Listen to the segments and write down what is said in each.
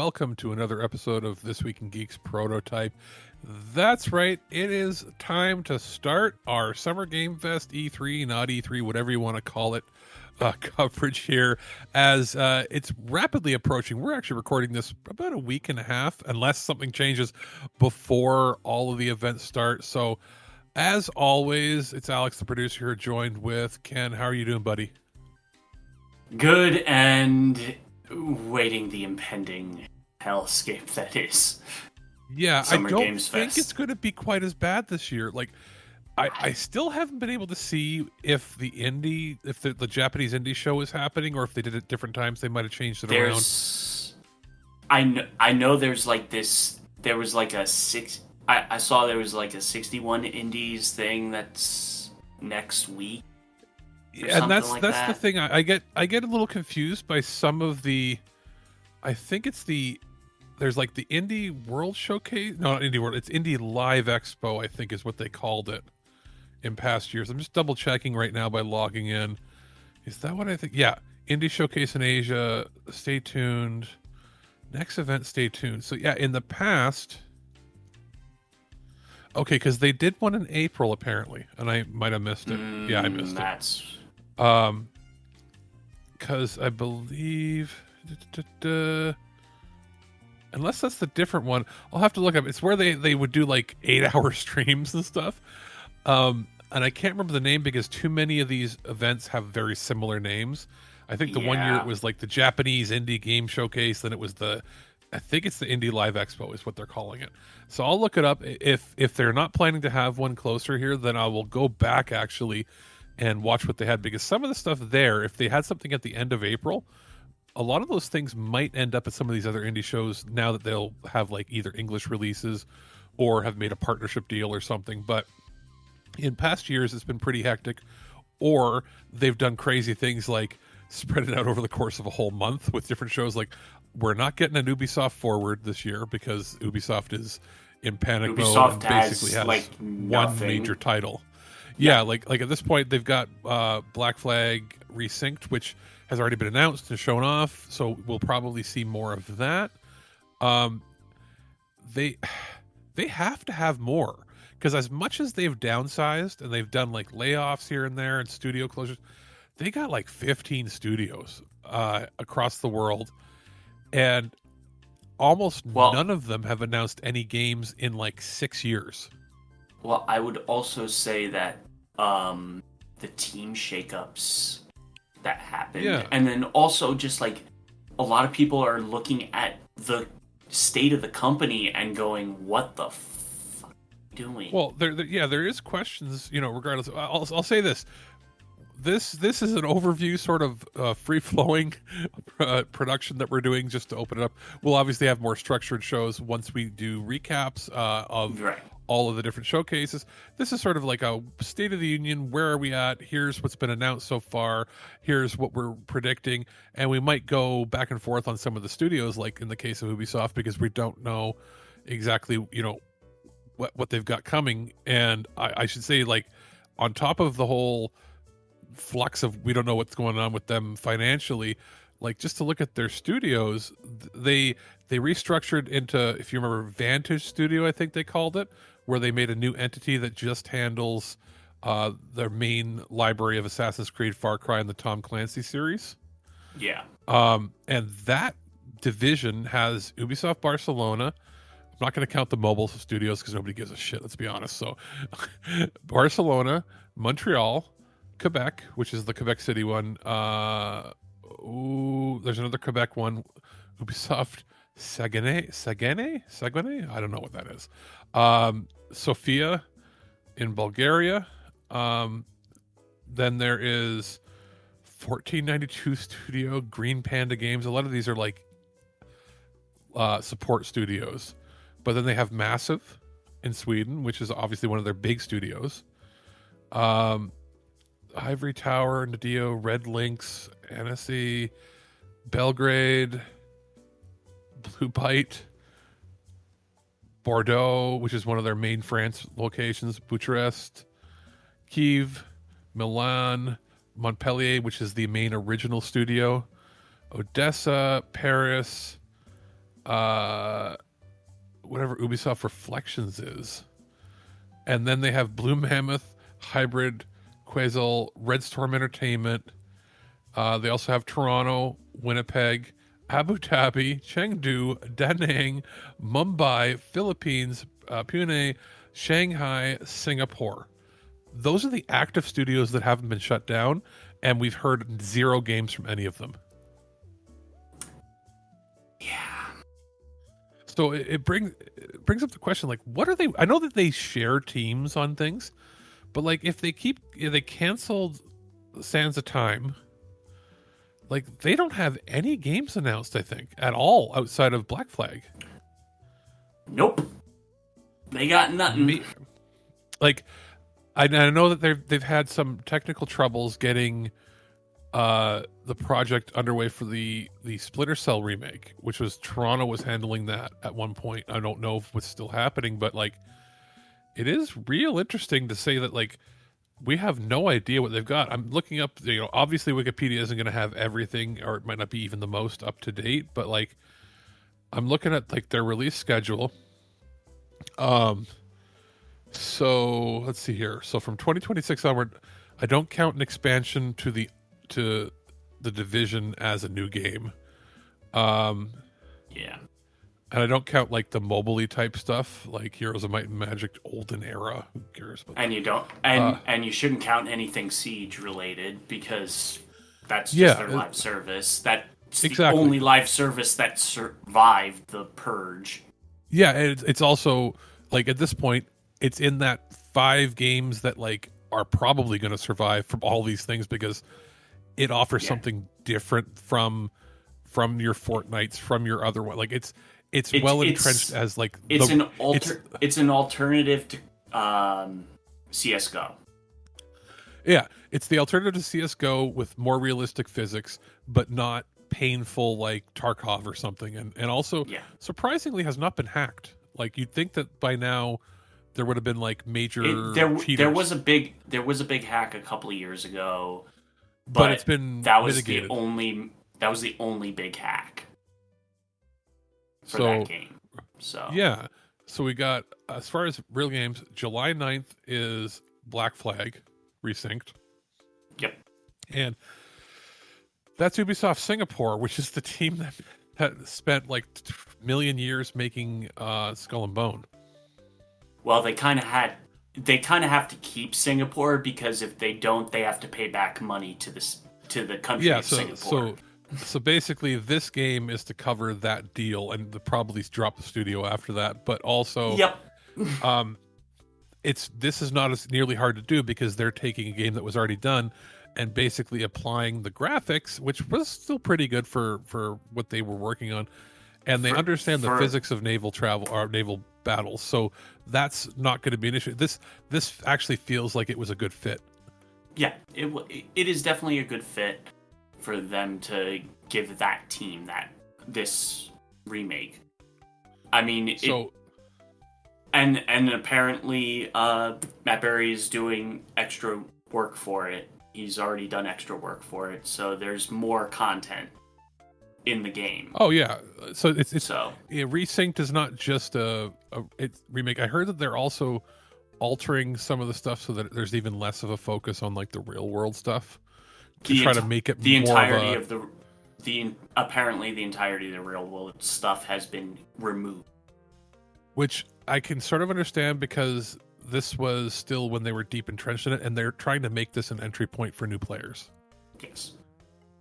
welcome to another episode of This Week in Geeks Prototype. That's right, it is time to start our Summer Game Fest E3, not E3, whatever you want to call it, coverage here, as it's rapidly approaching. We're actually recording this about a week and a half, unless something changes before all of the events start. So, as always, it's Alex, the producer here, joined with Ken. How are you doing, buddy? Good, and waiting the impending hellscape that is. Yeah, Summer I don't Games think Fest. it's going to be quite as bad this year. Like, I still haven't been able to see if the Japanese indie show is happening, or if they did it at different times. They might have changed it around. I know there's like this. There was like a I saw there was like a 61 indies thing that's next week. Yeah, and that's like the that. thing. I get a little confused by some of the. I think it's there's like the Indie World Showcase. No, not Indie World. It's Indie Live Expo, I think is what they called it in past years. I'm just double checking right now by logging in. Is that what I think? Yeah, Indie Showcase in Asia. Stay tuned. Next event, stay tuned. So yeah, in the past. Okay, because they did one in April apparently, and I might have missed it. Yeah, I missed it. Because I believe, unless that's the different one, I'll have to look up. It's where they would do like 8-hour streams and stuff. And I can't remember the name because too many of these events have very similar names. I think the one year it was like the Japanese Indie Game Showcase, then it was I think it's the Indie Live Expo is what they're calling it. So I'll look it up. If they're not planning to have one closer here, then I will go back actually and watch what they had, because some of the stuff there, if they had something at the end of April, a lot of those things might end up at some of these other indie shows now that they'll have like either English releases or have made a partnership deal or something. But in past years, it's been pretty hectic, or they've done crazy things like spread it out over the course of a whole month with different shows. Like, we're not getting an Ubisoft Forward this year because Ubisoft is in panic mode and basically has like one major title. Yeah, like at this point they've got Black Flag Resynced, which has already been announced and shown off, so we'll probably see more of that. They have to have more, because as much as they've downsized and they've done like layoffs here and there and studio closures, they got like 15 studios across the world, and almost none of them have announced any games in like 6 years. Well, I would also say that the team shakeups that happened, and then also just like a lot of people are looking at the state of the company and going, "What the fuck are you doing?" Well, there is questions, regardless. I'll say this. This is an overview, sort of free-flowing production that we're doing just to open it up. We'll obviously have more structured shows once we do recaps of all of the different showcases. This is sort of like a State of the Union. Where are we at? Here's what's been announced so far. Here's what we're predicting. And we might go back and forth on some of the studios, like in the case of Ubisoft, because we don't know exactly, what they've got coming. And I should say, like, on top of the whole flux of we don't know what's going on with them financially, like, just to look at their studios, they restructured into, if you remember, Vantage Studio, I think they called it, where they made a new entity that just handles their main library of Assassin's Creed, Far Cry, and the Tom Clancy series. Yeah. And that division has Ubisoft Barcelona. I'm not going to count the mobile studios because nobody gives a shit, let's be honest. So Barcelona, Montreal, Quebec, which is the Quebec City one. There's another Quebec one, Ubisoft Saguenay? I don't know what that is. Sofia in Bulgaria. Then there is 1492 Studio, Green Panda Games. A lot of these are like support studios. But then they have Massive in Sweden, which is obviously one of their big studios. Ivory Tower, Nadio, Red Lynx, Annecy, Belgrade, Blue Bite, Bordeaux, which is one of their main France locations, Bucharest, Kiev, Milan, Montpellier, which is the main original studio, Odessa, Paris, whatever Ubisoft Reflections is. And then they have Blue Mammoth, Hybrid, Quasel, Red Storm Entertainment. They also have Toronto, Winnipeg, Abu Dhabi, Chengdu, Da Nang, Mumbai, Philippines, Pune, Shanghai, Singapore. Those are the active studios that haven't been shut down, and we've heard 0 games from any of them. Yeah. So it brings up the question, like, what are they? I know that they share teams on things, but like, if they canceled Sands of Time, like, they don't have any games announced, I think, at all outside of Black Flag. Nope. They got nothing. Like, I know that they've had some technical troubles getting the project underway for the Splinter Cell remake, which was Toronto was handling that at one point. I don't know if it's still happening, but like, it is real interesting to say that, like, we have no idea what they've got. I'm looking up, obviously Wikipedia isn't going to have everything, or it might not be even the most up to date, but like, I'm looking at like their release schedule. So let's see here. So from 2026 onward, I don't count an expansion to the Division as a new game. Yeah. And I don't count like the mobile-y type stuff, like Heroes of Might and Magic Olden Era. Who cares? But, and you don't, and you shouldn't count anything Siege related, because that's just their live service. That's the only live service that survived the Purge. Yeah, it's also like, at this point, it's in that 5 games that like are probably going to survive from all these things, because it offers something different from your Fortnites, from your other one. Like, it's well entrenched as like it's an alternative to CS:GO. Yeah, it's the alternative to CS:GO with more realistic physics, but not painful like Tarkov or something, and also surprisingly has not been hacked. Like, you'd think that by now there would have been like major cheaters. There was a big hack a couple of years ago, but it's been mitigated. That was the only big hack for that game. So yeah, so we got, as far as real games, July 9th is Black Flag Resynced. Yep. And that's Ubisoft Singapore, which is the team that spent like a million years making Skull and Bone. Well, they kind of have to keep Singapore, because if they don't, they have to pay back money to the country of Singapore. So basically, this game is to cover that deal, and they'll probably drop the studio after that. But also, this is not as nearly hard to do, because they're taking a game that was already done and basically applying the graphics, which was still pretty good for what they were working on, and they understand the physics of naval travel or naval battles. So that's not going to be an issue. This actually feels like it was a good fit. Yeah, it is definitely a good fit for them to give that team this remake. I mean, and apparently Matt Berry is doing extra work for it. He's already done extra work for it, so there's more content in the game. Oh yeah, so Resynced is not just a remake. I heard that they're also altering some of the stuff so that there's even less of a focus on like the real world stuff, to try to make it the entirety of the entirety of the real world stuff has been removed, which I can sort of understand, because this was still when they were deep entrenched in it, and they're trying to make this an entry point for new players. Yes.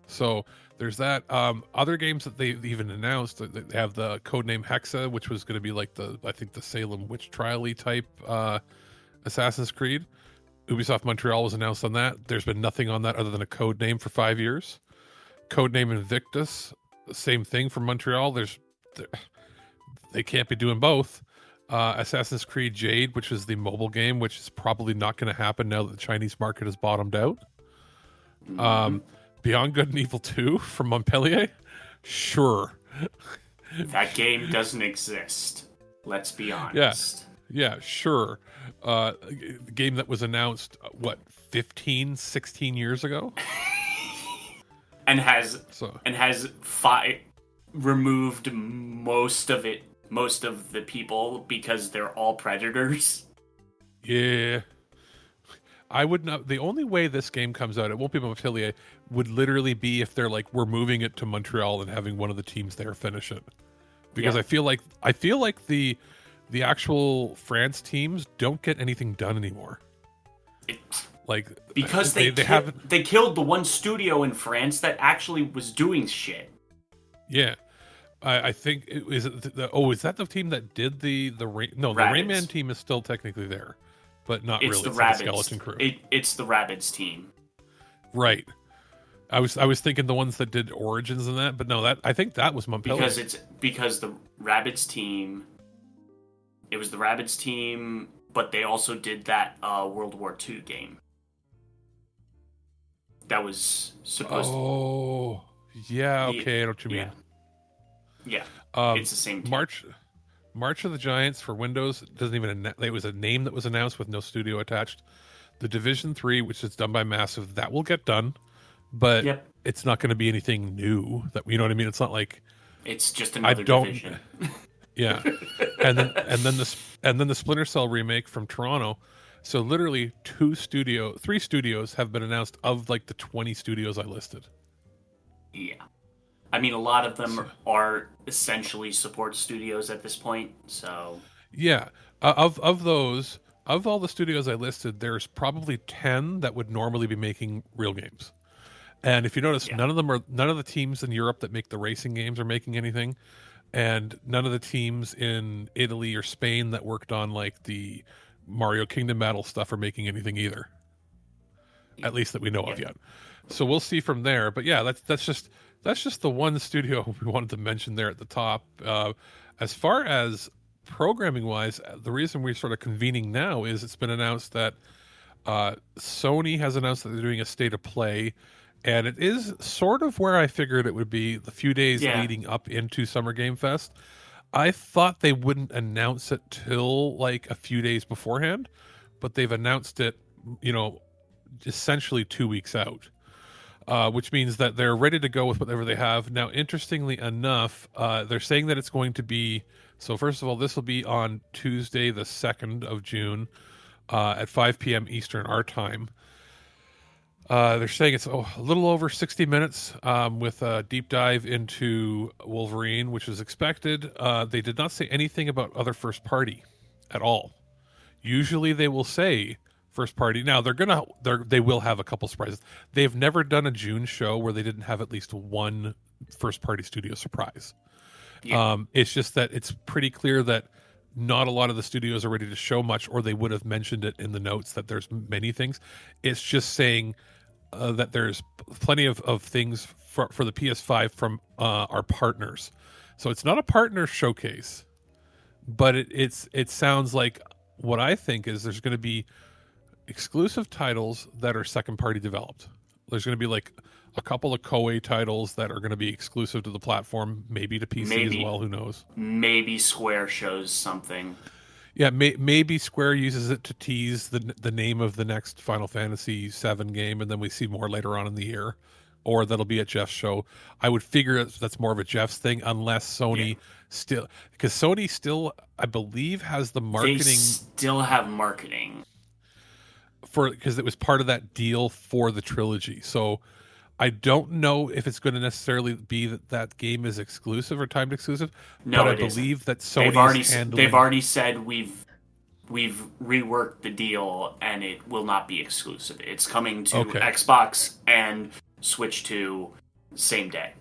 So there's that. Other games that they've even announced, they have the codename Hexa, which was going to be like the Salem witch trial-y type Assassin's Creed. Ubisoft Montreal was announced on that. There's been nothing on that other than a code name for 5 years. Codename Invictus, same thing from Montreal. They can't be doing both. Assassin's Creed Jade, which is the mobile game, which is probably not going to happen now that the Chinese market has bottomed out. Beyond Good and Evil 2 from Montpellier? Sure. That game doesn't exist. Let's be honest. Yeah, sure. A game that was announced, 15, 16 years ago? and has removed most of the people because they're all predators. Yeah. I would not. The only way this game comes out, it won't be Montpellier, would literally be if they're like, we're moving it to Montreal and having one of the teams there finish it. Because Yeah. I feel like the actual France teams don't get anything done anymore. It, Like because they haven't. they killed the one studio in France that actually was doing shit. Yeah, I think is it is that the team that did the no, the Rabbids. Rayman team is still technically there, but not It's really. the It's like a Rabbids. skeleton crew. It's the Rabbids team. Right. I was thinking the ones that did Origins and that, but no, that I think that was Montpellier. Because the Rabbids team. It was the Rabbids team, but they also did that World War II game. That was supposed to. Oh, yeah. Okay, I know what you mean. Yeah, it's the same team. March of the Giants for Windows doesn't even. It was a name that was announced with no studio attached. The Division 3, which is done by Massive, that will get done, but it's not going to be anything new. That you know what I mean? It's not like it's just another division. Yeah, and then the Splinter Cell remake from Toronto. So literally 3 studios have been announced of like the 20 studios I listed. Yeah. I mean, a lot of them are essentially support studios at this point, so... Yeah. Of those, of all the studios I listed, there's probably 10 that would normally be making real games. And if you notice, none of the teams in Europe that make the racing games are making anything. And none of the teams in Italy or Spain that worked on like the Mario Kingdom Battle stuff are making anything either. At least that we know of yet. So we'll see from there. But yeah, that's just the one studio we wanted to mention there at the top. As far as programming wise, the reason we're sort of convening now is it's been announced that Sony has announced that they're doing a state of play, and it is sort of where I figured it would be the few days leading up into Summer Game Fest. I thought they wouldn't announce it till like a few days beforehand, but they've announced it, essentially 2 weeks out. Which means that they're ready to go with whatever they have. Now, interestingly enough, they're saying that it's going to be... So first of all, this will be on Tuesday, the 2nd of June at 5 p.m. Eastern, our time. They're saying it's a little over 60 minutes with a deep dive into Wolverine, which is expected. They did not say anything about other first party at all. Usually they will say first party. Now they will have a couple surprises. They've never done a June show where they didn't have at least one first party studio surprise. Yeah. It's just that it's pretty clear that not a lot of the studios are ready to show much, or they would have mentioned it in the notes that there's many things. It's just saying that there's plenty of things for the PS5 from our partners. So it's not a partner showcase, but it sounds like what I think is there's going to be exclusive titles that are second party developed. There's going to be like a couple of Koei titles that are going to be exclusive to the platform, maybe to PC as well. Who knows? Maybe Square shows something. Yeah, maybe Square uses it to tease the name of the next Final Fantasy VII game, and then we see more later on in the year, or that'll be at Jeff's show. I would figure that's more of a Jeff's thing, unless Sony still, because Sony still, I believe, has the marketing. They still have marketing because it was part of that deal for the trilogy. So I don't know if it's going to necessarily be that game is exclusive or timed exclusive. No, but I believe that Sony they've already said we've reworked the deal and it will not be exclusive. It's coming to Xbox and Switch 2 same day.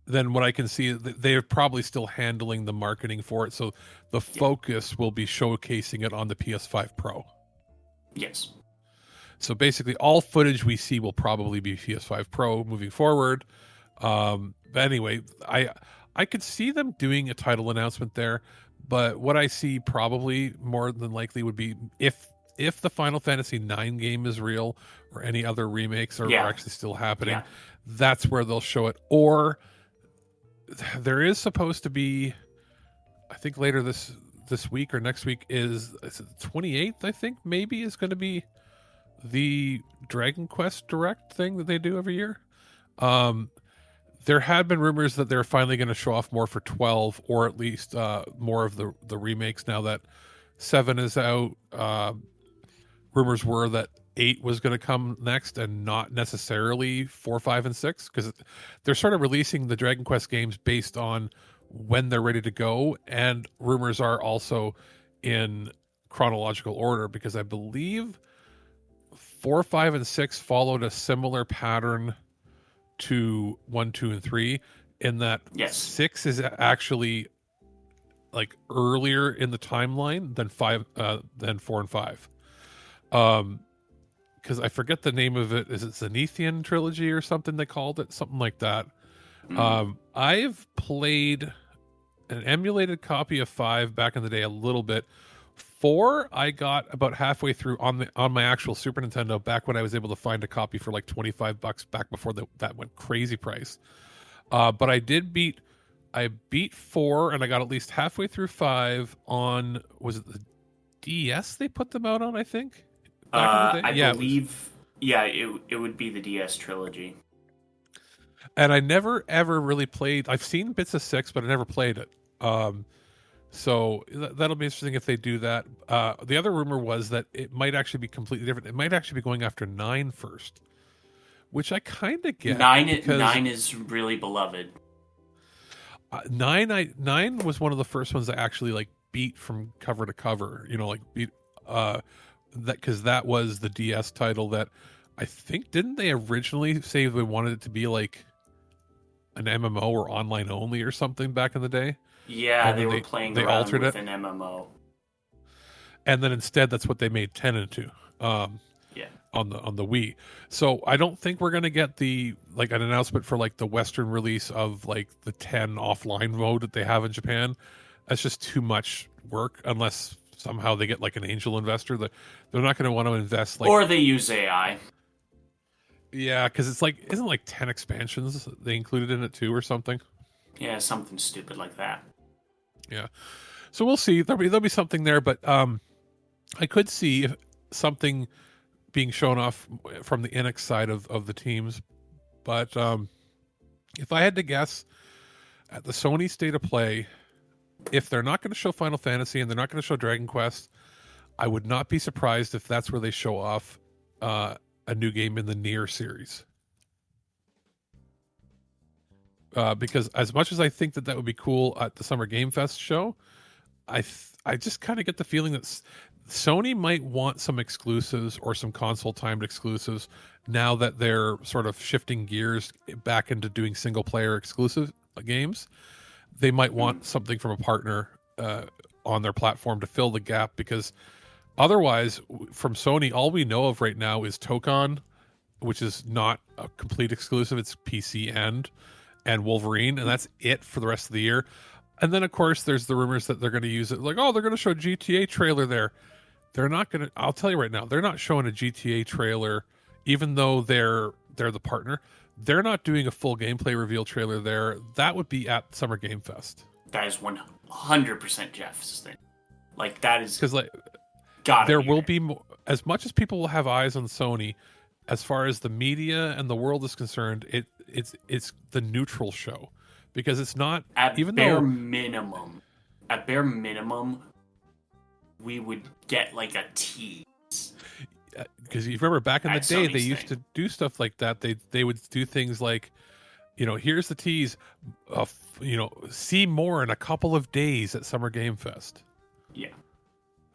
Then what I can see, they're probably still handling the marketing for it. So the focus will be showcasing it on the PS5 Pro. Yes. So basically, all footage we see will probably be PS5 Pro moving forward. But anyway, I could see them doing a title announcement there, but what I see probably more than likely would be if the Final Fantasy IX game is real or any other remakes are actually still happening, that's where they'll show it. Or there is supposed to be, I think later this week or next week is it the 28th, I think, maybe is going to be the Dragon Quest Direct thing that they do every year. there had been rumors that they're finally going to show off more for 12, or at least more of the remakes now that 7 is out. Rumors were that 8 was going to come next and not necessarily 4, 5, and 6, because they're sort of releasing the Dragon Quest games based on when they're ready to go. And rumors are also in chronological order, because I believe 4, 5, and 6 followed a similar pattern to 1, 2, and 3, in that Yes. 6 is actually like earlier in the timeline than 4 and 5. Because I forget the name of it. Is it Zenithian trilogy or something they called it? Something like that. I've played an emulated copy of 5 back in the day a little bit. 4 I got about halfway through on my actual Super Nintendo, back when I was able to find a copy for like $25 back before that went crazy price. But I beat 4, and I got at least halfway through 5 on, was it the DS they put them out on, I think? I believe, it would be the DS trilogy. And I never ever really played. I've seen bits of 6, but I never played it. So that'll be interesting if they do that. The other rumor was that it might actually be completely different. It might actually be going after 9 first, which I kind of get. 9 is really beloved. 9 was one of the first ones I actually like beat from cover to cover. Beat that, because that was the DS title that I think, didn't they originally say they wanted it to be like an MMO or online only or something back in the day? Yeah, they were playing around with an MMO. And then instead, that's what they made 10 into. On the Wii. So I don't think we're gonna get an announcement for like the Western release of like the 10 offline mode that they have in Japan. That's just too much work, unless somehow they get like an angel investor that they're not going to want to invest, or they use AI. Yeah, because it's like, isn't like 10 expansions they included in it too or something? Yeah, something stupid like that. Yeah, so we'll see. There'll be something there, but I could see something being shown off from the Enix side of the teams. But if I had to guess, at the Sony State of Play, if they're not going to show Final Fantasy and they're not going to show Dragon Quest, I would not be surprised if that's where they show off a new game in the Nier series. Because as much as I think that would be cool at the Summer Game Fest show, I just kind of get the feeling that Sony might want some exclusives or some console-timed exclusives now that they're sort of shifting gears back into doing single-player exclusive games. They might want something from a partner on their platform to fill the gap, because otherwise, from Sony, all we know of right now is Tokon, which is not a complete exclusive. It's PC and Wolverine, and that's it for the rest of the year. And then, of course, there's the rumors that they're going to use it. Like, they're going to show a GTA trailer there. They're not going to, I'll tell you right now, they're not showing a GTA trailer, even though they're the partner. They're not doing a full gameplay reveal trailer there. That would be at Summer Game Fest. That is 100% Jeff's thing. Like, that is... Because, there will be more, as much as people will have eyes on Sony, as far as the media and the world is concerned, it's the neutral show. Because it's not... At bare minimum, we would get, like, a tease. Because you remember back in the day, they used to do stuff like that. They would do things like, here's the tease, see more in a couple of days at Summer Game Fest. Yeah.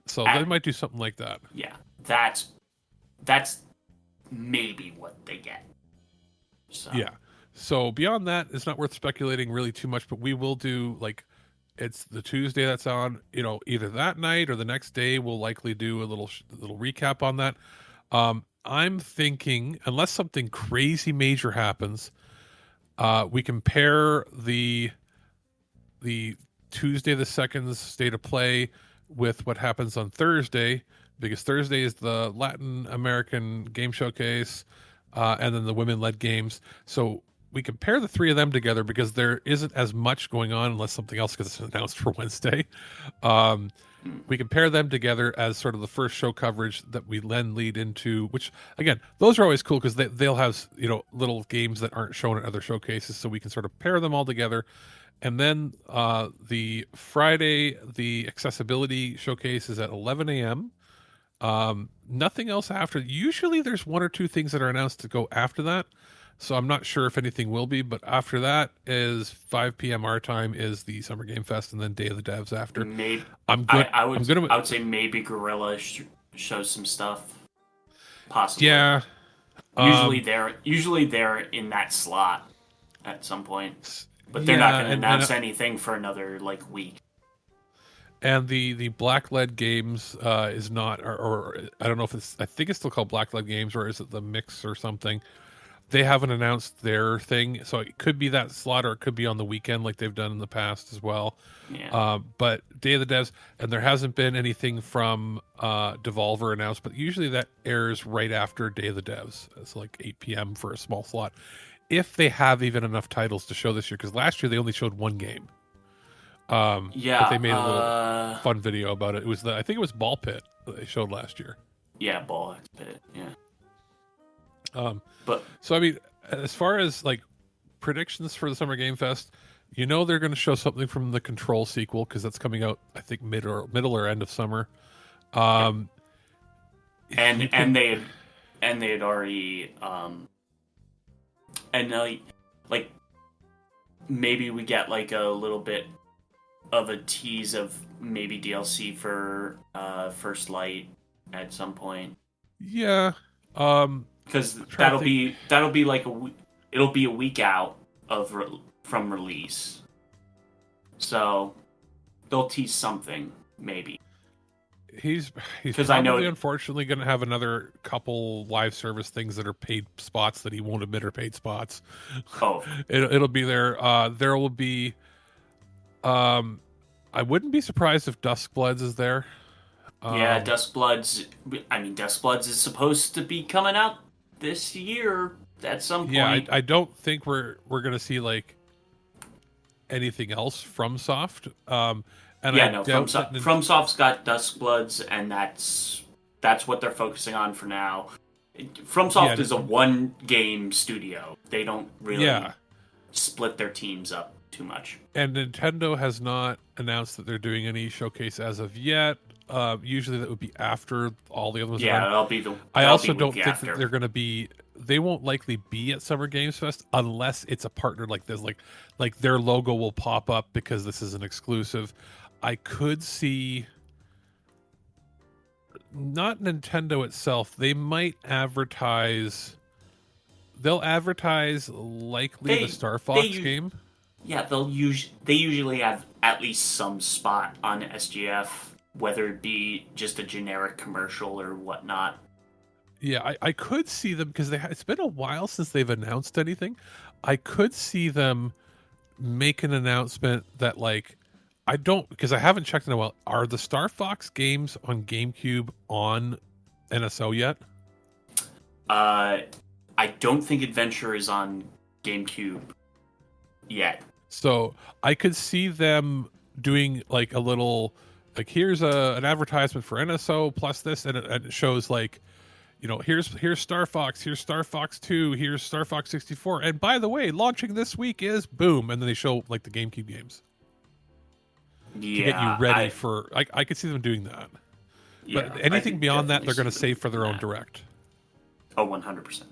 So they might do something like that. Yeah, that's maybe what they get. So. Yeah. So beyond that, it's not worth speculating really too much, but we will do, like, it's the Tuesday that's on, either that night or the next day. We'll likely do a little recap on that. I'm thinking, unless something crazy major happens, we compare the Tuesday the 2nd's State of Play with what happens on Thursday, because Thursday is the Latin American Game Showcase, and then the women-led games. So we can pair the three of them together because there isn't as much going on unless something else gets announced for Wednesday. Um, we can pair them together as sort of the first show coverage that we then lead into, which again, those are always cool because they'll have, little games that aren't shown at other showcases, so we can sort of pair them all together. And then the Friday, the accessibility showcase is at 11 a.m. Nothing else after. Usually there's one or two things that are announced to go after that. So I'm not sure if anything will be, but after that is 5 p.m. our time is the Summer Game Fest, and then Day of the Devs after. Maybe I'm good. I would say maybe Gorilla shows some stuff. Possibly. Yeah. Usually they're in that slot at some point, but they're not going to announce anything for another week. And the Black-led games is not, or I don't know if it's. I think it's still called Black-led games, or is it the Mix or something? They haven't announced their thing, so it could be that slot, or it could be on the weekend like they've done in the past as well. Yeah. But Day of the Devs, and there hasn't been anything from Devolver announced, but usually that airs right after Day of the Devs. It's like 8 p.m. for a small slot. If they have even enough titles to show this year, because last year they only showed one game. But they made a little fun video about it. It was I think it was Ball Pit that they showed last year. Yeah, Ball Pit, yeah. But so I mean, as far as predictions for the Summer Game Fest, they're going to show something from the Control sequel because that's coming out, I think, middle or end of summer. And they had already maybe we get a little bit of a tease of maybe DLC for First Light at some point. Yeah. Because that'll be it'll be a week out from release, so they'll tease something maybe. He's probably unfortunately going to have another couple live service things that are paid spots that he won't admit are paid spots. Oh, it'll be there. There will be. I wouldn't be surprised if Duskbloods is there. Yeah, Duskbloods. I mean, Duskbloods is supposed to be coming out this year at some point. Yeah, I don't think we're gonna see anything else from Soft. FromSoft's got Duskbloods, and that's what they're focusing on for now. FromSoft is a one game studio. They don't really split their teams up too much. And Nintendo has not announced that they're doing any showcase as of yet. Usually that would be after all the other ones. Yeah, that'll be the. I also don't think that they're going to be. They won't likely be at Summer Games Fest unless it's a partner like this. Like their logo will pop up because this is an exclusive. I could see. Not Nintendo itself. They might advertise. They'll advertise likely the Star Fox game. Yeah, they usually have at least some spot on SGF, whether it be just a generic commercial or whatnot. Yeah, I could see them because it's been a while since they've announced anything. I could see them make an announcement that because I haven't checked in a while. Are the Star Fox games on GameCube on NSO yet? I don't think Adventure is on GameCube yet. So I could see them doing a little here's an advertisement for NSO plus this, and it shows here's Star Fox, here's Star Fox 2, here's Star Fox 64, and by the way, launching this week is boom, and then they show the GameCube games. Yeah, to get you ready for. I could see them doing that. Yeah, but anything beyond that, they're going to save for their own direct. Oh, 100%.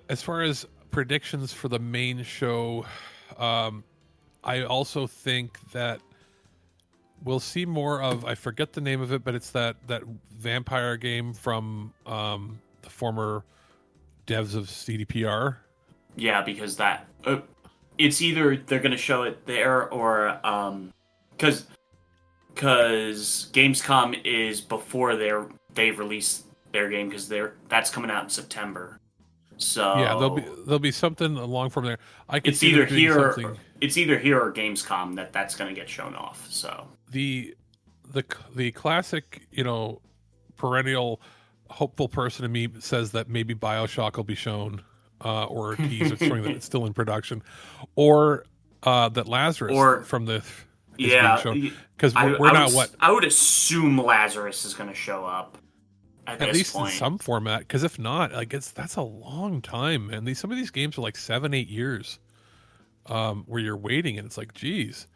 As far as predictions for the main show, I also think that we'll see more of. I forget the name of it, but it's that vampire game from the former devs of CDPR. Yeah, because that. It's either they're going to show it there or because Gamescom is before they've released their game because that's coming out in September. So yeah, there'll be something along from there. It's either here or Gamescom that's going to get shown off. So the classic perennial hopeful person in me says that maybe BioShock will be shown. or tease it showing that it's still in production, or that Lazarus Or from the is being yeah, shown, because I, we're I would not what I would assume Lazarus is going to show up at at this least in point. some format. Because if not, like that's a long time, man. Some of these games are like 7-8 years, where you're waiting, and it's like, geez.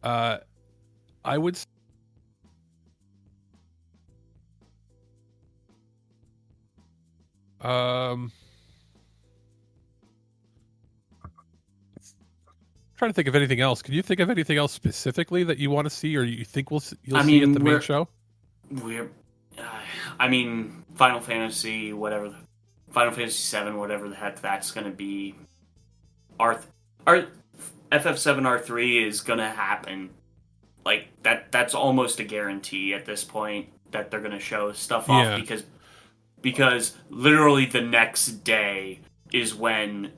Uh, I would. Um, Trying to think of anything else. Can you think of anything else specifically that you want to see, or you think you'll I see at the mean, main show? we're I mean, Final Fantasy, whatever, Final Fantasy 7, whatever the heck that's going to be. R FF7 R3 is going to happen. Like that's almost a guarantee at this point that they're going to show stuff off, Yeah. because literally the next day is when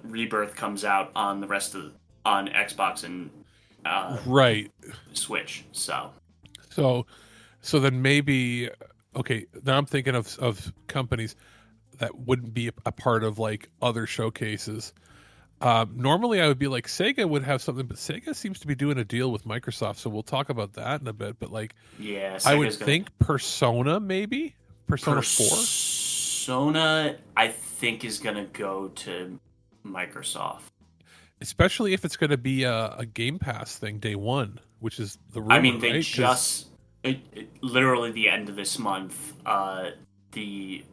Rebirth comes out on on Xbox and Right. Switch. So then maybe, okay. Now I'm thinking of companies that wouldn't be a part of like other showcases. Normally, I would be like Sega would have something, but Sega seems to be doing a deal with Microsoft, so we'll talk about that in a bit. But like, yeah, I would Sega's gonna think Persona, maybe Persona 4, Persona, I think, is gonna go to Microsoft. especially if it's going to be a Game Pass thing day one, which is the rumor, I mean, they right? just literally the end of this month. The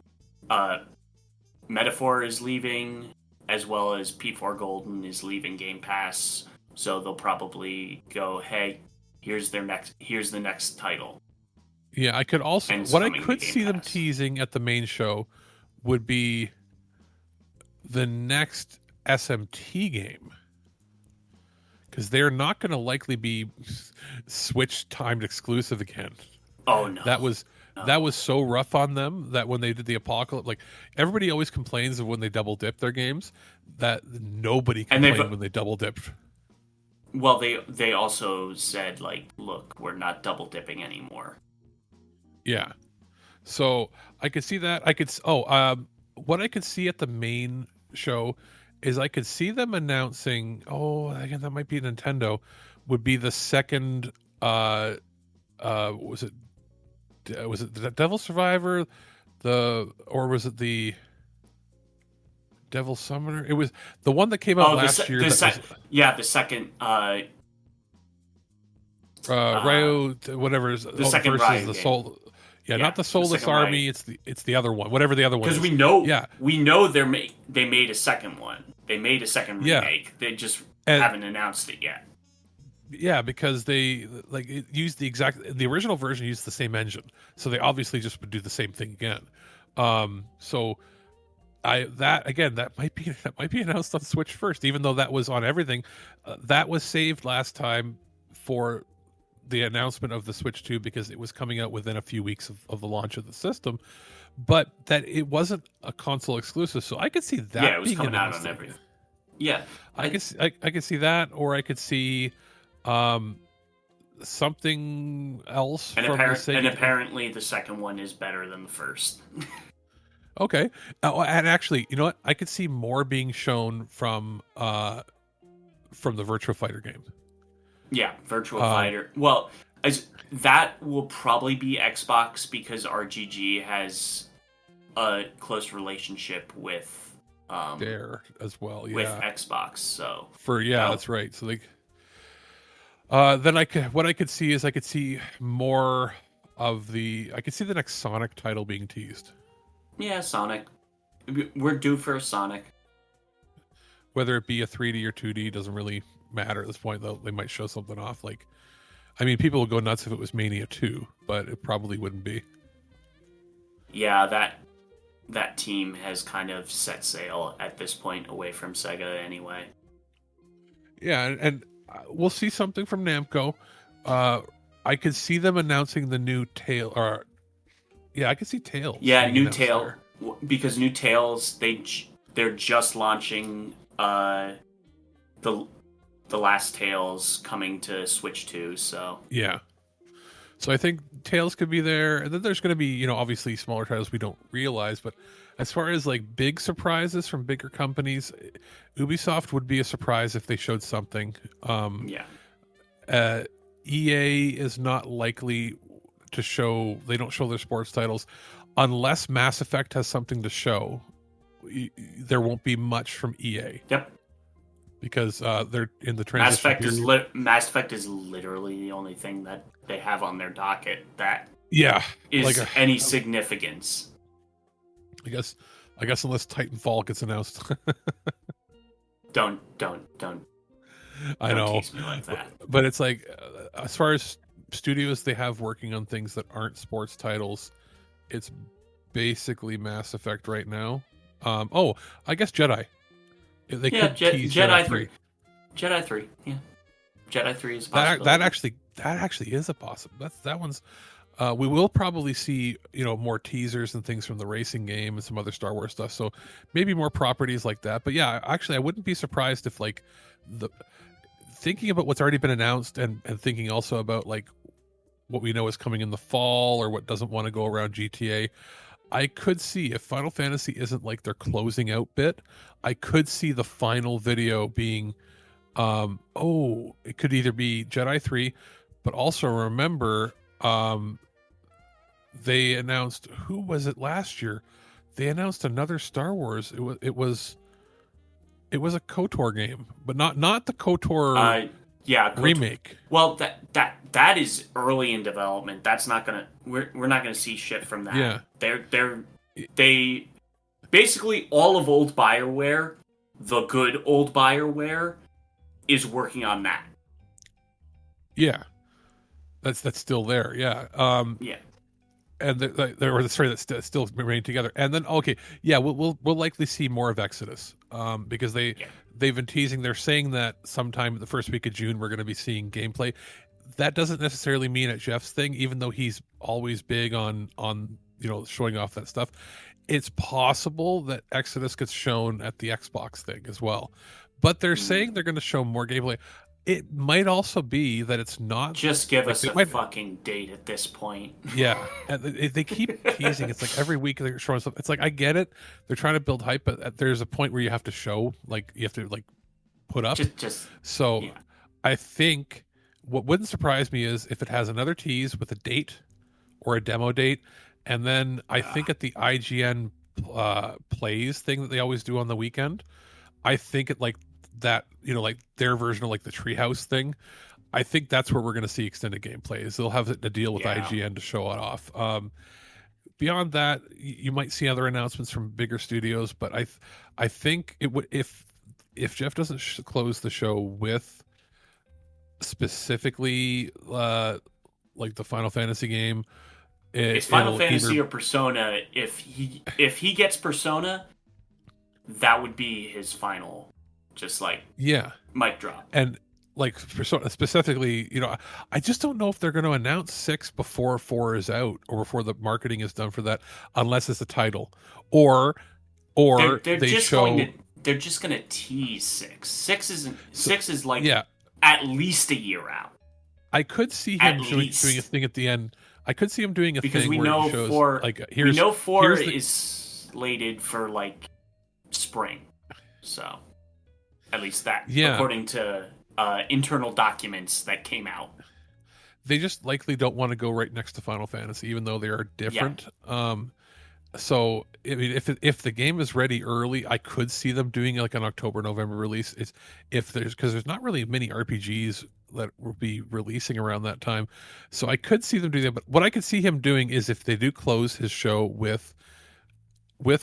Metaphor is leaving, as well as P4 Golden is leaving Game Pass. So they'll probably go, "Hey, here's the next title." Yeah, I could also And it's what I coming to could Game see them Pass. teasing at the main show would be the next SMT game, because they're not going to likely be Switch timed exclusive again. Oh no, That was no. that was so rough on them that when they did the Apocalypse, like everybody always complains of when they double dip their games, that nobody And they've complained when they double dipped. well, they also said like, "Look, we're not double dipping anymore." Yeah. So I could see that. What I could see at the main show is I could see them announcing. Oh, again, that might be Nintendo. Would be the second. Was it the Devil Survivor, or was it the Devil Summoner? It was the one that came out last year. The second. Ryo, whatever is The second versus Ryo the game. Soul. Yeah, Yeah, not the the Soulless second Army. Ryo. It's the other one. Whatever the other one is. Because we know they made a second one. They made a second Yeah. remake. They just And- haven't announced it yet. Yeah, because they like it used the original version used the same engine, so they obviously just would do the same thing again. So that might be announced on Switch first, even though that was on everything. That was saved last time for the announcement of the Switch 2 because it was coming out within a few weeks of the launch of the system, but that it wasn't a console exclusive. So I could see that Yeah, it was being coming out announced. on everything. Yeah, I could see that, or I could see something else and from the Sega. apparently the second one is better than the first. Okay. And actually, you know what? I could see more being shown from the Virtua Fighter game. Yeah, Virtua Fighter. Well, that will probably be Xbox because RGG has a close relationship with There as well, yeah. with Xbox. So that's right. So they then what I could see is I could see more of I could see the next Sonic title being teased. Yeah, Sonic. We're due for a Sonic. Whether it be a 3D or 2D doesn't really matter at this point, though. They might show something off. Like, I mean, people would go nuts if it was Mania 2, but it probably wouldn't be. Yeah, that team has kind of set sail at this point away from Sega anyway. Yeah, and we'll see something from Namco. I could see them announcing the new Tail, I could see Tails. Yeah, being new announced Tail there. because new Tails they're just launching the last Tales coming to Switch 2, so Yeah. So I think Tails could be there, and then there's going to be, obviously smaller titles we don't realize, but As far as like big surprises from bigger companies, Ubisoft would be a surprise if they showed something. Yeah. EA is not likely to show. They don't show their sports titles unless Mass Effect has something to show. There won't be much from EA. Yep. Because they're in the transition period. Mass Effect is literally the only thing that they have on their docket that is like any significance. I guess unless Titanfall gets announced. Don't I know. Tease me like that. But it's like, as far as studios they have working on things that aren't sports titles, it's basically Mass Effect right now. I guess Jedi. They could tease Jedi 3. Jedi 3, yeah. Jedi 3 is a possibility. That actually is a possibility. That one's. We will probably see more teasers and things from the racing game and some other Star Wars stuff. So maybe more properties like that. But yeah, actually, I wouldn't be surprised if like thinking about what's already been announced and thinking also about like what we know is coming in the fall or what doesn't want to go around GTA. I could see if Final Fantasy isn't like their closing out bit, I could see the final video being, it could either be Jedi 3, but also remember, they announced, who was it last year? They announced another Star Wars. It was a KOTOR game, but not the KOTOR remake. Well, that is early in development. That's not gonna. We're not gonna see shit from that. Yeah, they basically all of old BioWare, the good old BioWare, is working on that. Yeah, that's still there. Yeah. Yeah. And that's still remaining together. And then we'll likely see more of Exodus, because they've been teasing. They're saying that sometime the first week of June we're going to be seeing gameplay. That doesn't necessarily mean at Jeff's thing, even though he's always big on showing off that stuff. It's possible that Exodus gets shown at the Xbox thing as well, but they're saying they're going to show more gameplay. It might also be that it's not. Just give us a fucking date at this point. Yeah, and they keep teasing. It's like every week they're showing stuff. It's like, I get it. They're trying to build hype, but there's a point where you have to show, like you have to like put up. I think what wouldn't surprise me is if it has another tease with a date or a demo date, and then I think at the IGN plays thing that they always do on the weekend, I think it like that, like their version of like the Treehouse thing. I think that's where we're going to see extended gameplays. They'll have to deal with IGN to show it off. Beyond that, you might see other announcements from bigger studios, but I think it would, if Jeff doesn't close the show with specifically like the Final Fantasy game, it's Final Fantasy or Persona. If he gets Persona, that would be his final. Just like mic drop. And like specifically, I just don't know if they're going to announce 6 before 4 is out or before the marketing is done for that, unless it's a title or they're just going to tease 6. 6 is like at least a year out. I could see him doing a thing at the end. I could see him doing a thing we where know he shows we know 4 is slated for like spring, so. At least that, according to internal documents that came out. They just likely don't want to go right next to Final Fantasy, even though they are different. So, I mean, if the game is ready early, I could see them doing like an October, November release. Because there's not really many RPGs that will be releasing around that time. So I could see them doing that. But what I could see him doing is if they do close his show with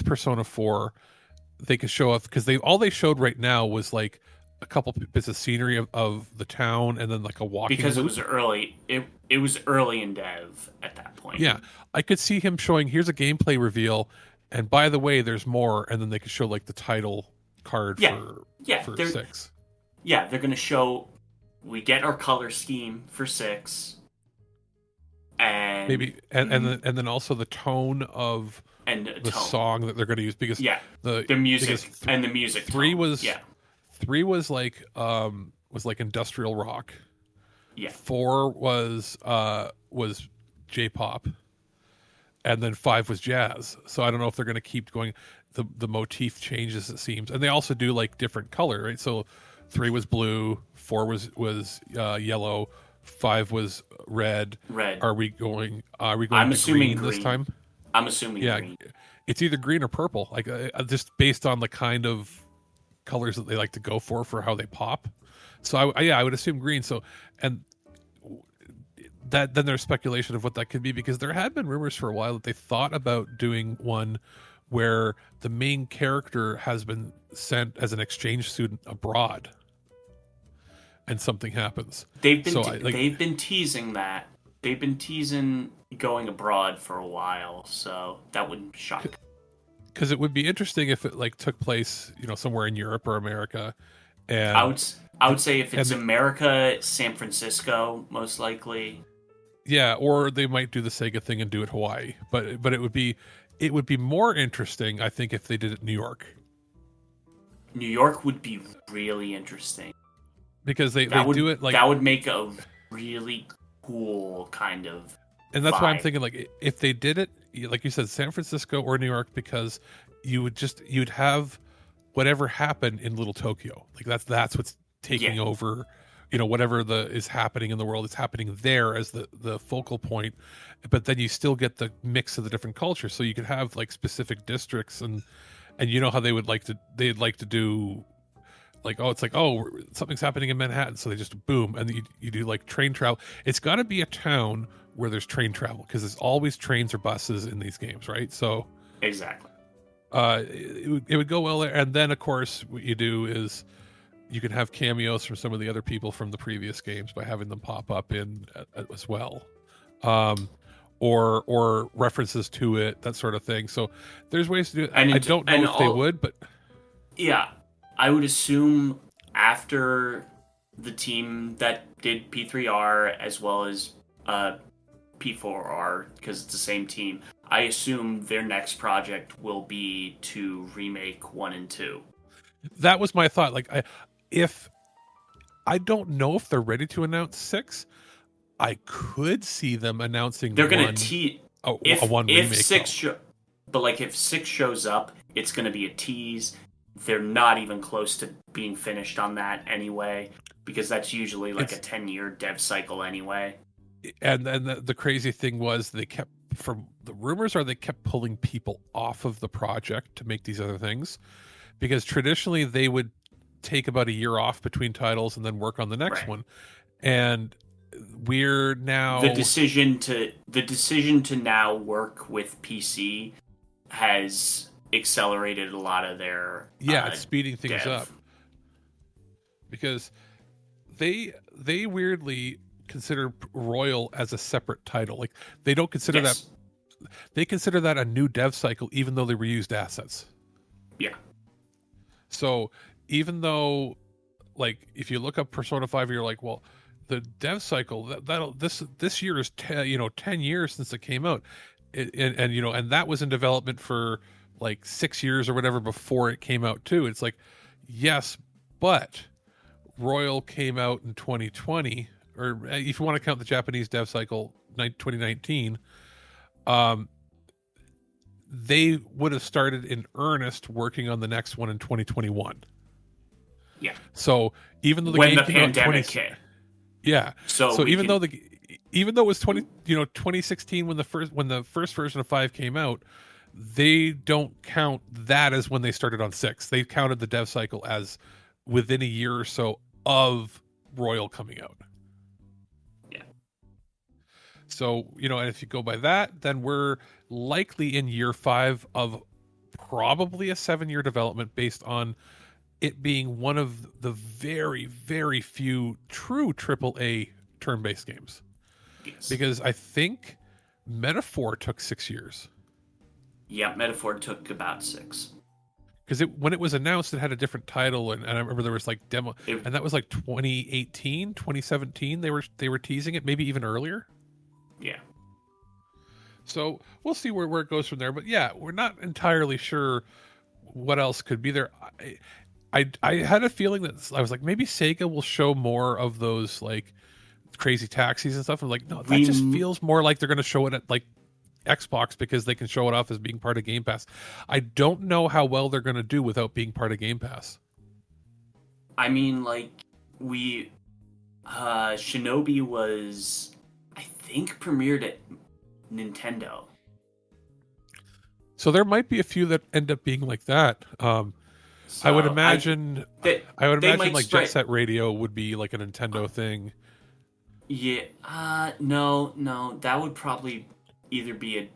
Persona 4, they could show off, because all they showed right now was like a couple bits of scenery of the town and then like a walking. Because it was early. It was early in dev at that point. Yeah, I could see him showing, here's a gameplay reveal, and by the way, there's more, and then they could show like the title card for 6. Yeah, they're gonna show, we get our color scheme for 6, and maybe and then also the tone of the song that they're going to use, because the music and the music. 3 was 3 was like industrial rock. Yeah. 4 was J-pop, and then 5 was jazz. So I don't know if they're going to keep going. The motif changes, it seems, and they also do like different color, right? So 3 was blue, 4 was yellow, 5 was red. Red. Are we going I'm to assuming green this time? I'm assuming green. It's either green or purple, like just based on the kind of colors that they like to go for how they pop. So I would assume green. So, and that then there's speculation of what that could be, because there had been rumors for a while that they thought about doing one where the main character has been sent as an exchange student abroad and something happens. They've been teasing that. They've been teasing going abroad for a while, so that wouldn't shock. Because it would be interesting if it like took place, somewhere in Europe or America. And I would say if it's America, San Francisco, most likely. Yeah, or they might do the Sega thing and do it Hawaii. But it would be more interesting, I think, if they did it in New York. New York would be really interesting. Because they do it like... That would make a really cool kind of And that's vibe. why I'm thinking, like, if they did it, like you said, San Francisco or New York, because you'd have whatever happened in Little Tokyo. Like, that's what's taking over, whatever is happening in the world is happening there as the focal point. But then you still get the mix of the different cultures. So you could have like specific districts and how they'd like to do, like, something's happening in Manhattan, so they just boom, and you do like train travel. It's got to be a town where there's train travel, because there's always trains or buses in these games, right? So exactly, it would go well there. And then of course what you do is you can have cameos from some of the other people from the previous games by having them pop up in as well, or references to it, that sort of thing. So there's ways to do it. I don't know if they would, but yeah. I would assume after the team that did P3R as well as P4R, because it's the same team, I assume their next project will be to remake 1 and 2. That was my thought. Like, I don't know if they're ready to announce 6. I could see them announcing they're going to tease a one remake. But like if 6 shows up, it's going to be a tease. They're not even close to being finished on that anyway, because that's usually like a 10-year dev cycle anyway. And the crazy thing was they kept pulling people off of the project to make these other things, because traditionally they would take about a year off between titles and then work on the next one. And we're now the decision to now work with PC has accelerated a lot of their it's speeding things dev up, because they weirdly consider Royal as a separate title. Like, they don't consider that, they consider that a new dev cycle, even though they reused assets. Yeah. So even though, like, if you look up Persona 5, you're like, well, the dev cycle this year is 10 years since it came out, and that was in development for like 6 years or whatever before it came out too. It's like, yes, but Royal came out in 2020, or if you want to count the Japanese dev cycle, 2019. They would have started in earnest working on the next one in 2021. Yeah. So even though the game came out in hit. Yeah. So even though it was 2016 when the first version of 5 came out, they don't count that as when they started on 6. They counted the dev cycle as within a year or so of Royal coming out. Yeah. So, and if you go by that, then we're likely in year 5 of probably a 7-year development, based on it being one of the very, very few true AAA turn-based games. Yes. Because I think Metaphor took 6 years. Yeah, Metaphor took about 6. Because when it was announced, it had a different title, and I remember there was like demo, and that was like 2018, 2017. They were teasing it, maybe even earlier. Yeah. So we'll see where it goes from there. But yeah, we're not entirely sure what else could be there. I had a feeling that I was like, maybe Sega will show more of those like crazy taxis and stuff. I'm like, no, that just feels more like they're going to show it at like Xbox because they can show it off as being part of Game Pass. I don't know how well they're going to do without being part of Game Pass. I mean, like, Shinobi was, I think, premiered at Nintendo. So there might be a few that end up being like that. I would imagine. I would imagine like Jet Set Radio would be like a Nintendo thing. Yeah. No. That would probably either be a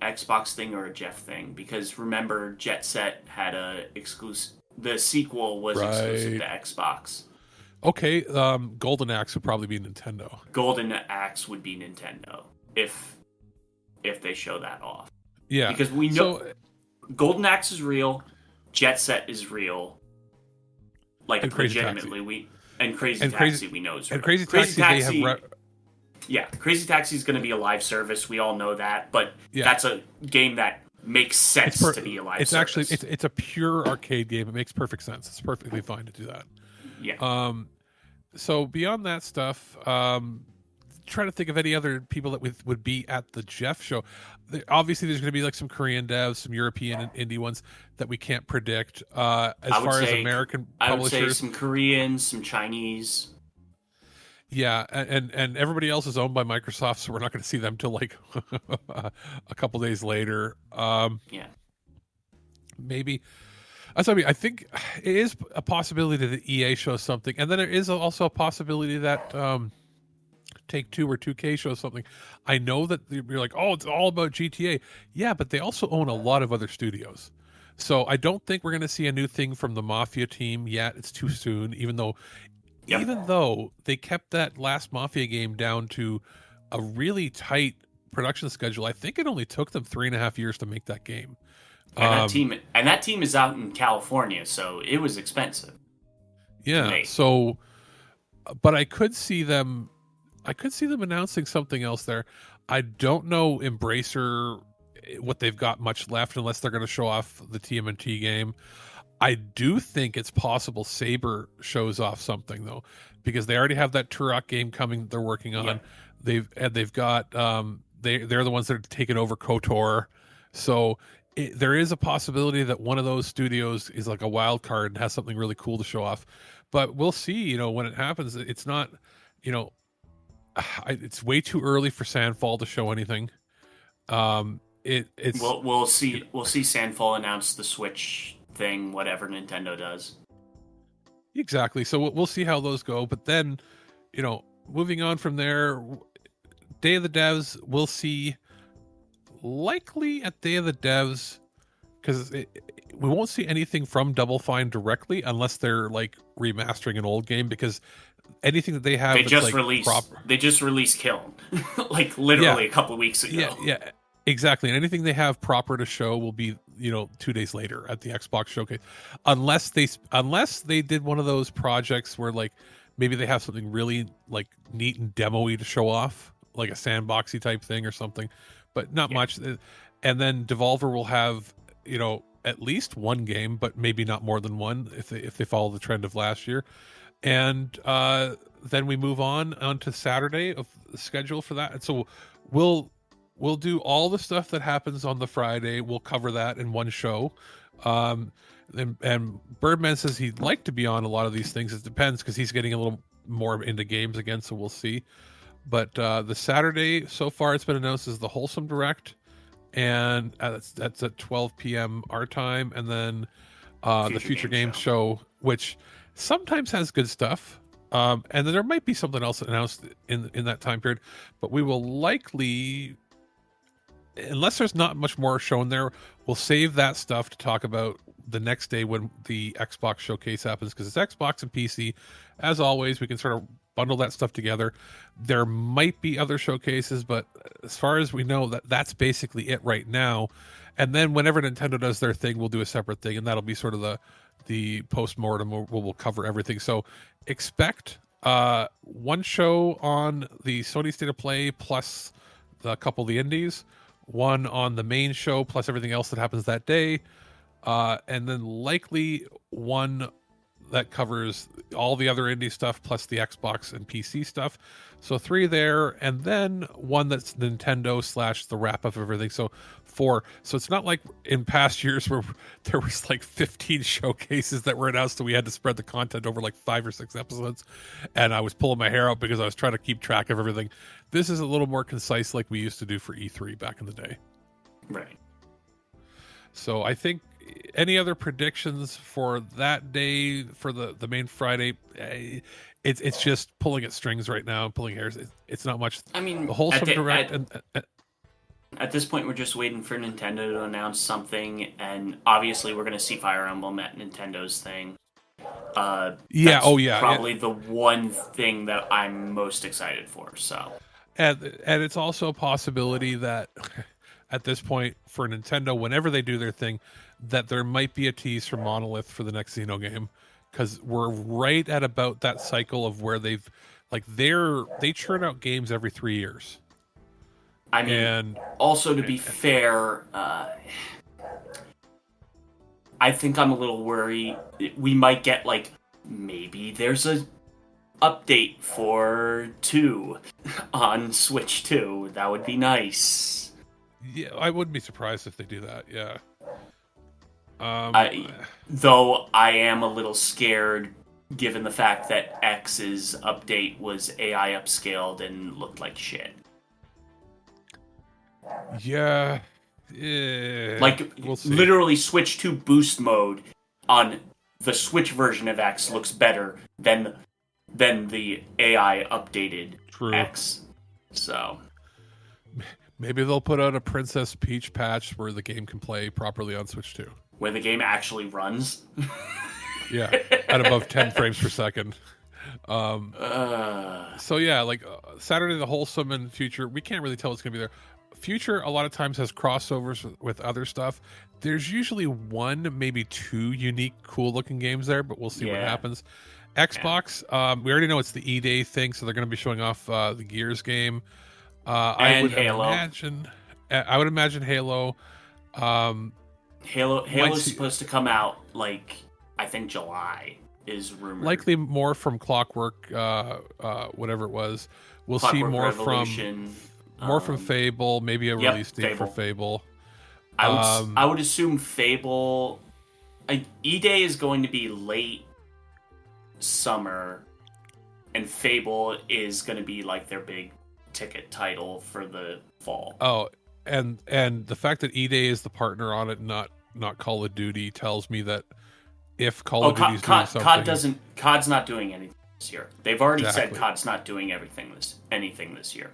Xbox thing or a Jeff thing, because remember, Jet Set had a exclusive. The sequel was exclusive to Xbox. Okay, Golden Axe would probably be Nintendo. Golden Axe would be Nintendo if they show that off. Yeah, because we know Golden Axe is real, Jet Set is real, like legitimately. Crazy Taxi we know is real. And Crazy Taxi Crazy Taxi is going to be a live service. We all know that, but that's a game that makes sense to be a live service. Actually it's a pure arcade game. It makes perfect sense. It's perfectly fine to do that. Yeah. So beyond that stuff, try to think of any other people that would be at the Jeff show. Obviously, there's going to be like some Korean devs, some European and indie ones that we can't predict. As far as American publishers, I would say some Koreans, some Chinese. Yeah, and everybody else is owned by Microsoft, so we're not going to see them till like a couple days later. Maybe. I think it is a possibility that EA shows something, and then there is also a possibility that Take-Two or 2K shows something. I know that you're like, oh, it's all about GTA. Yeah, but they also own a lot of other studios. So I don't think we're going to see a new thing from the Mafia team yet. It's too soon, even though they kept that last Mafia game down to a really tight production schedule. I think it only took them 3.5 years to make that game. And that team is out in California, so it was expensive. Yeah. So, but I could see them announcing something else there. I don't know Embracer what they've got much left unless they're going to show off the TMNT game. I do think it's possible Saber shows off something though, because they already have that Turok game coming that they're working on. Yeah. They've got they're the ones that are taking over KOTOR. So there is a possibility that one of those studios is like a wild card and has something really cool to show off. But we'll see, when it happens. It's not, it's way too early for Sandfall to show anything. We'll see Sandfall announce the Switch thing, whatever Nintendo does. Exactly. So we'll see how those go. But then, moving on from there, Day of the Devs, we'll see likely at Day of the Devs, because we won't see anything from Double Fine directly unless they're like remastering an old game, because anything that they have, they just released Kiln like literally a couple of weeks ago. Yeah, exactly. And anything they have proper to show will be 2 days later at the Xbox showcase, unless they did one of those projects where like maybe they have something really like neat and demo-y to show off, like a sandboxy type thing or something, but not much. And then Devolver will have at least one game, but maybe not more than one if they follow the trend of last year. And then we move on to Saturday of the schedule for that. And so we'll do all the stuff that happens on the Friday. We'll cover that in one show. And Birdman says he'd like to be on a lot of these things. It depends, because he's getting a little more into games again, so we'll see. But the Saturday, so far, it's been announced as the Wholesome Direct, and that's at 12 p.m. our time. And then the Future Games show, which sometimes has good stuff. And then there might be something else announced in that time period. But we will likely, unless there's not much more shown there, we'll save that stuff to talk about the next day when the Xbox showcase happens, because it's Xbox and PC. As always, we can sort of bundle that stuff together. There might be other showcases, but as far as we know, that's basically it right now. And then whenever Nintendo does their thing, we'll do a separate thing, and that'll be sort of the post-mortem where we'll cover everything. So expect one show on the Sony State of Play plus a couple of the indies, one on the main show plus everything else that happens that day, and then likely one that covers all the other indie stuff plus the Xbox and PC stuff. So 3 there, and then one that's Nintendo / the wrap up of everything. So 4. So it's not like in past years where there was like 15 showcases that were announced, and we had to spread the content over like 5 or 6 episodes, and I was pulling my hair out because I was trying to keep track of everything. This is a little more concise, like we used to do for E3 back in the day. Right. So I think, any other predictions for that day, for the main Friday? It's just pulling at strings right now, pulling hairs. It's not much. I mean, the wholesome direct. At this point, we're just waiting for Nintendo to announce something, and obviously, we're going to see Fire Emblem at Nintendo's thing. Yeah. Probably the one thing that I'm most excited for. So, and it's also a possibility that at this point for Nintendo, whenever they do their thing, that there might be a tease from Monolith for the next Xeno game, because we're right at about that cycle of where they churn out games every 3 years. I mean, and also to be fair, I think I'm a little worried we might get maybe there's a update for 2 on Switch 2. That would be nice. Yeah, I wouldn't be surprised if they do that. Yeah. Though I am a little scared, given the fact that X's update was AI upscaled and looked like shit. Yeah. We'll see. Literally Switch 2 boost mode on the Switch version of X looks better than the AI updated X. So maybe they'll put out a Princess Peach patch where the game can play properly on Switch 2. Where the game actually runs. Yeah, at above 10 frames per second. So yeah, Saturday the Wholesome and Future, we can't really tell what's going to be there. Future a lot of times has crossovers with other stuff. There's usually 1, maybe 2 unique, cool-looking games there, but we'll see what happens. Xbox, we already know it's the E-Day thing, so they're going to be showing off the Gears game. I would Halo. I would imagine Halo. Halo's supposed to come out I think July is rumored. Likely more from Clockwork, whatever it was. We'll see more Revolution. from Fable, maybe a release date for Fable. I would assume Fable. E-Day is going to be late summer, and Fable is going to be their big ticket title for the fall. Oh, and the fact that E-Day is the partner on it, not Call of Duty, tells me that if Call of Duty's doing something, COD's not doing anything this year. They've already said COD's not doing anything this year.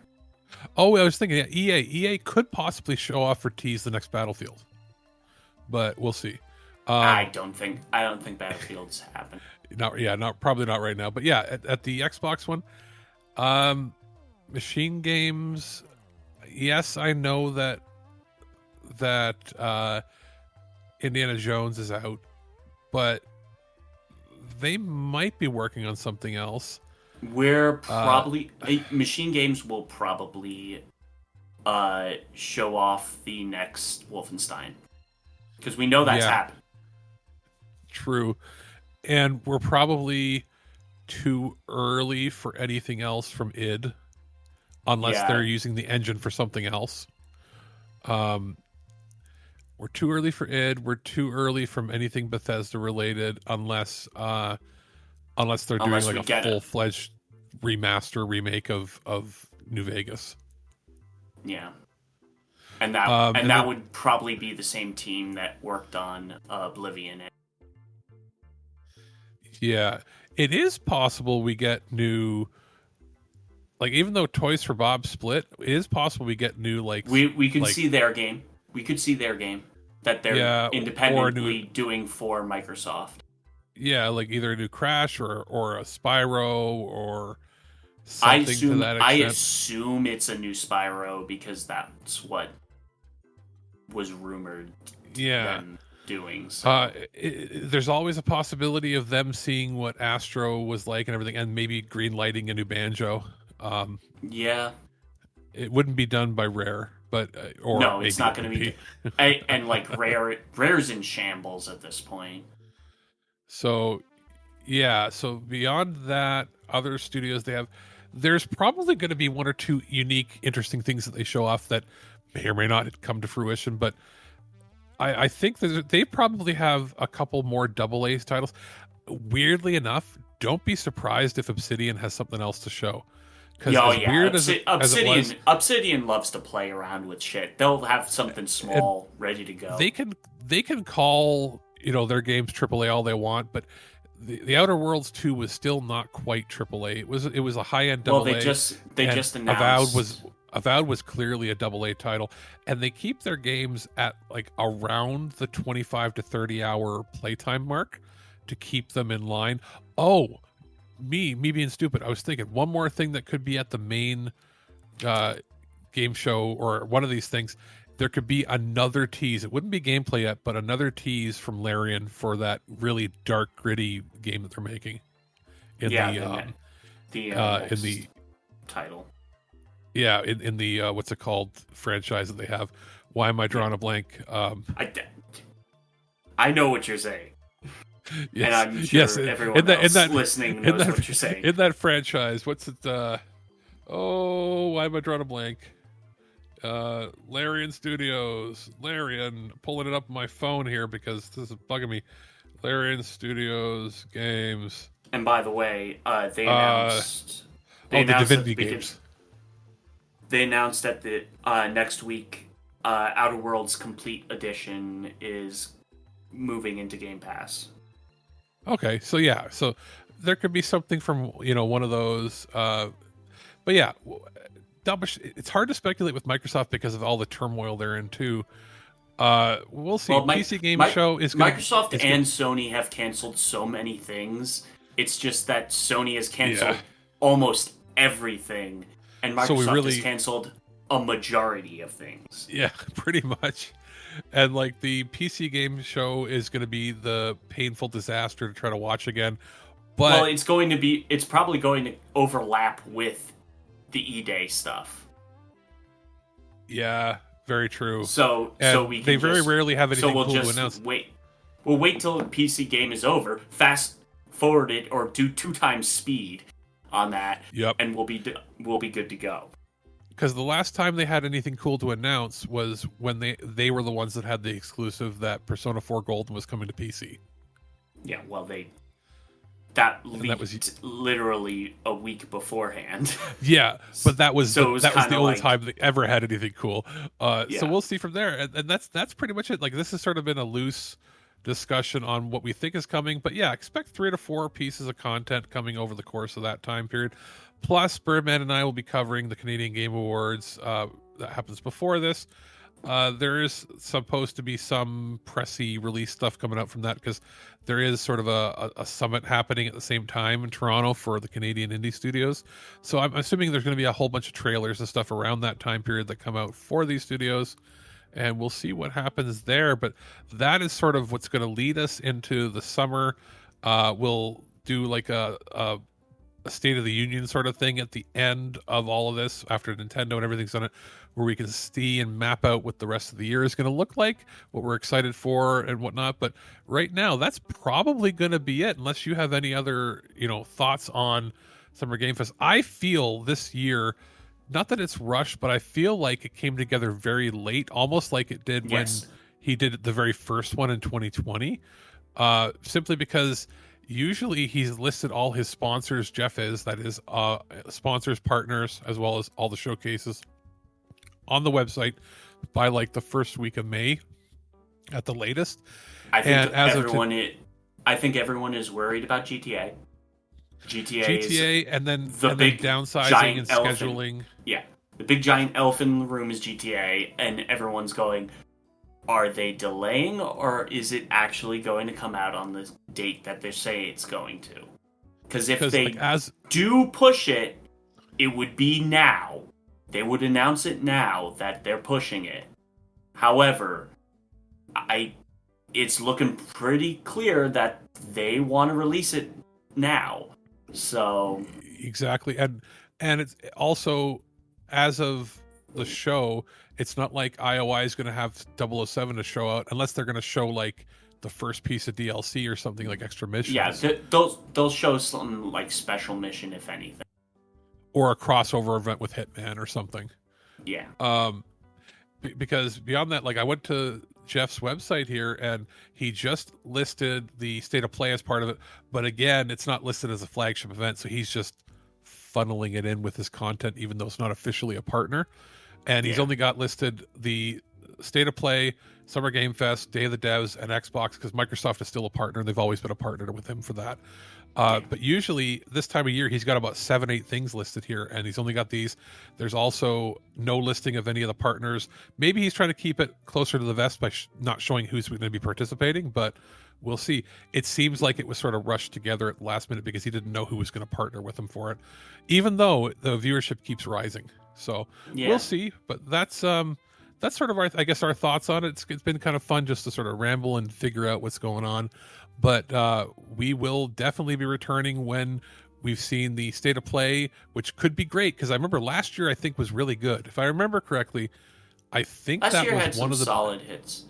Oh, I was thinking EA could possibly show off or tease the next Battlefield, but we'll see. I don't think Battlefield's happen. Probably not right now. But yeah, at the Xbox one, Machine Games. Yes, I know that Indiana Jones is out, but they might be working on something else. We're probably Machine Games will probably show off the next Wolfenstein, because we know that's happened. True, and we're probably too early for anything else from id, unless they're using the engine for something else. We're too early for id. We're too early from anything Bethesda related, unless they're doing a full-fledged remake of New Vegas. Yeah, and that would probably be the same team that worked on Oblivion. Yeah, it is possible we get new. Even though Toys for Bob split, it is possible we get new we could see their game. We could see their game that they're independently doing for Microsoft. Yeah, either a new Crash or a Spyro or something to that extent. I assume it's a new Spyro, because that's what was rumored. Them doing. So. There's always a possibility of them seeing what Astro was like and everything, and maybe green lighting a new Banjo. It wouldn't be done by Rare, but no, it's not going to be. And Rare's in shambles at this point. So, Yeah, so beyond that, other studios they have, there's probably going to be one or two unique, interesting things that they show off that may or may not come to fruition. But I think that they probably have a couple more double A's titles. Weirdly enough, don't be surprised if Obsidian has something else to show. Because Oh as yeah, weird as it was, Obsidian loves to play around with shit. They'll have something small ready to go. they can call their games AAA all they want, but the Outer Worlds 2 was still not quite AAA. It was a high end AA. Well, they just announced Avowed was clearly a AA title, and they keep their games at like around the 25 to 30 hour playtime mark to keep them in line. Oh, me being stupid, I was thinking one more thing that could be at the main game show or one of these things. There could be another tease. It wouldn't be gameplay yet, but another tease from Larian for that really dark, gritty game that they're making. In the title. Yeah, in the what's it called franchise that they have. Why am I drawing a blank? I know what you're saying. Yes, and I'm sure everyone listening knows what you're saying. In that franchise, what's it? Why am I drawing a blank? Larian Studios. Larian, pulling it up on my phone here because this is bugging me. Larian Studios games. And by the way, they announced the Divinity games. They announced that the next week, Outer Worlds Complete Edition is moving into Game Pass. Okay, so yeah, so there could be something from one of those, but yeah, it's hard to speculate with Microsoft because of all the turmoil they're in too. We'll see. Well, PC Game Show is Microsoft and Sony have canceled so many things. It's just that Sony has canceled almost everything, and Microsoft has canceled a majority of things. Yeah, pretty much. And like the PC Game Show is going to be the painful disaster to try to watch again. But it's probably going to overlap with the E-Day stuff. Yeah, very true. So we can very rarely have anything cool to announce. We'll wait till the PC game is over, fast forward it, or do 2 times speed on that. Yep. And we'll be good to go. Because the last time they had anything cool to announce was when they were the ones that had the exclusive that Persona 4 Golden was coming to PC. Yeah, well, that was literally a week beforehand. Yeah, but that was the only time they ever had anything cool. So we'll see from there, and that's pretty much it. Like, this has sort of been a loose discussion on what we think is coming, but yeah, expect 3 to 4 pieces of content coming over the course of that time period. Plus, Birdman and I will be covering the Canadian Game Awards. That happens before this. There is supposed to be some pressy release stuff coming out from that because there is sort of a summit happening at the same time in Toronto for the Canadian indie studios. So I'm assuming there's going to be a whole bunch of trailers and stuff around that time period that come out for these studios. And we'll see what happens there. But that is sort of what's going to lead us into the summer. We'll do like a State of the Union sort of thing at the end of all of this after Nintendo and everything's done it, where we can see and map out what the rest of the year is going to look like, what we're excited for and whatnot. But right now, that's probably going to be it, unless you have any other thoughts on Summer Game Fest. I feel this year, not that it's rushed, but I feel like it came together very late, almost like it did when he did the very first one in 2020, simply because usually he's listed all his sponsors, that is sponsors, partners, as well as all the showcases on the website by like the first week of May at the latest. I think everyone is worried about GTA. GTA and then big downsizing and scheduling. The big giant elephant in the room is GTA, and everyone's going, are they delaying, or is it actually going to come out on the date that they say it's going to? Because if they do push it, it would be now. They would announce it now that they're pushing it. However, it's looking pretty clear that they want to release it now. So exactly, and it's also, as of the show, it's not like IOI is going to have 007 to show out unless they're going to show like the first piece of DLC or something, like extra missions. Yeah, they'll show some like special mission, if anything, or a crossover event with Hitman or something. Yeah. Because beyond that, like I went to Jeff's website here and he just listed the state of play as part of it, but again, it's not listed as a flagship event, so he's just funneling it in with his content, even though it's not officially a partner. And he's only got listed the state of play, Summer Game Fest, Day of the Devs, and Xbox, because Microsoft is still a partner. They've always been a partner with him for that. But usually this time of year, he's got about 7-8 things listed here, and he's only got these. There's also no listing of any of the partners. Maybe he's trying to keep it closer to the vest by not showing who's going to be participating, but we'll see. It seems like it was sort of rushed together at the last minute because he didn't know who was going to partner with him for it, even though the viewership keeps rising. So we'll see. But that's sort of our thoughts on it. It's been kind of fun just to sort of ramble and figure out what's going on. But we will definitely be returning when we've seen the state of play, which could be great, because I remember last year I think was really good. If I remember correctly, I think last that year was had one of the solid hits.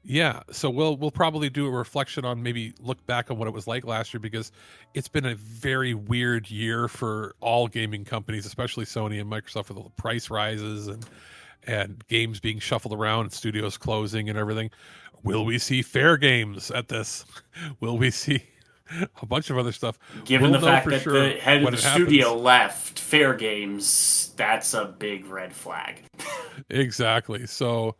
Yeah, so we'll probably do a reflection on, maybe look back on what it was like last year, because it's been a very weird year for all gaming companies, especially Sony and Microsoft, with the price rises and games being shuffled around and studios closing and everything. Will we see fair games at this? Will we see a bunch of other stuff? Given the fact that the head of the studio left Fair Games, that's a big red flag. Exactly. So,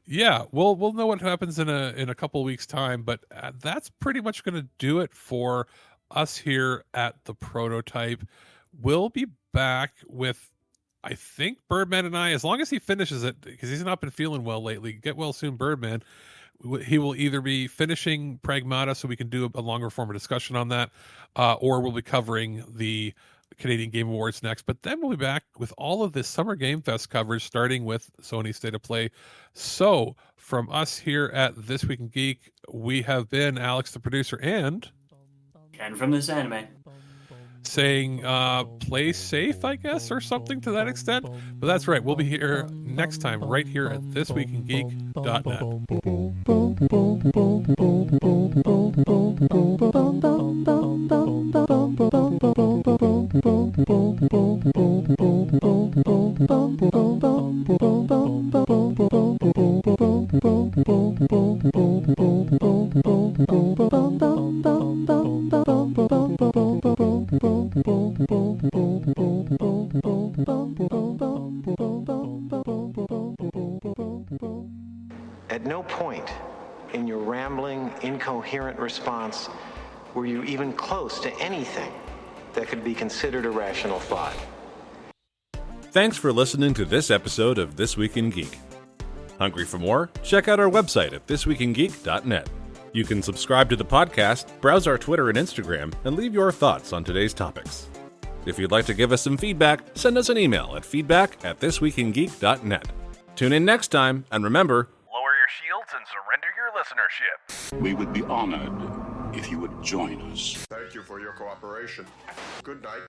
yeah, we'll know what happens in a couple of weeks' time, but that's pretty much going to do it for us here at the Prototype. We'll be back with, I think, Birdman and I, as long as he finishes it, because he's not been feeling well lately. Get well soon, Birdman. He will either be finishing Pragmata, so we can do a longer form of discussion on that, or we'll be covering the Canadian Game Awards next. But then we'll be back with all of this Summer Game Fest coverage, starting with Sony State of Play. So from us here at This Week in Geek, we have been Alex, the producer, and Ken from This Anime, saying play safe, I guess, or something to that extent. But that's right, we'll be here next time right here at thisweekingeek.net. At no point in your rambling, incoherent response were you even close to anything that could be considered a rational thought. Thanks for listening to this episode of This Week in Geek. Hungry for more? Check out our website at thisweekingeek.net. You can subscribe to the podcast, browse our Twitter and Instagram, and leave your thoughts on today's topics. If you'd like to give us some feedback, send us an email at feedback@thisweekingeek.net. Tune in next time, and remember, lower your shields and surrender your listenership. We would be honored if you would join us. Thank you for your cooperation. Good night.